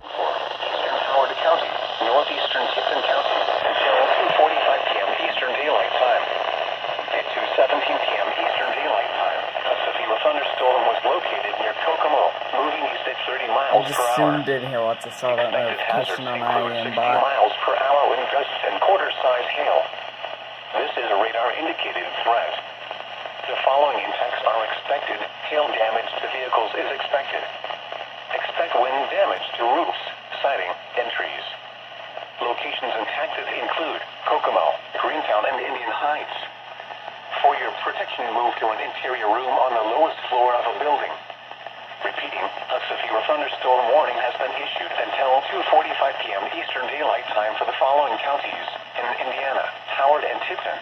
Eastern Howard County, northeastern Tipton County, until 2:45 p.m. Eastern Daylight Time. At 2:17 p.m. Eastern Daylight Time, a severe thunderstorm was located near Kokomo, moving east at 30 I miles just per hour. zoomed in here once I saw that Expected hazards notification on include 60 IAM miles per hour wind gusts and quarter-size hail. This is a radar-indicated threat. The following impacts are expected. Hail damage to vehicles is expected. Expect wind damage to roofs, siding, and trees. Locations impacted include Kokomo, Greentown, and Indian Heights. For your protection, move to an interior room on the lowest floor of a building. Repeating, a severe thunderstorm warning has been issued until 2:45 p.m. Eastern Daylight Time for the following counties in Indiana: Howard and Tipton,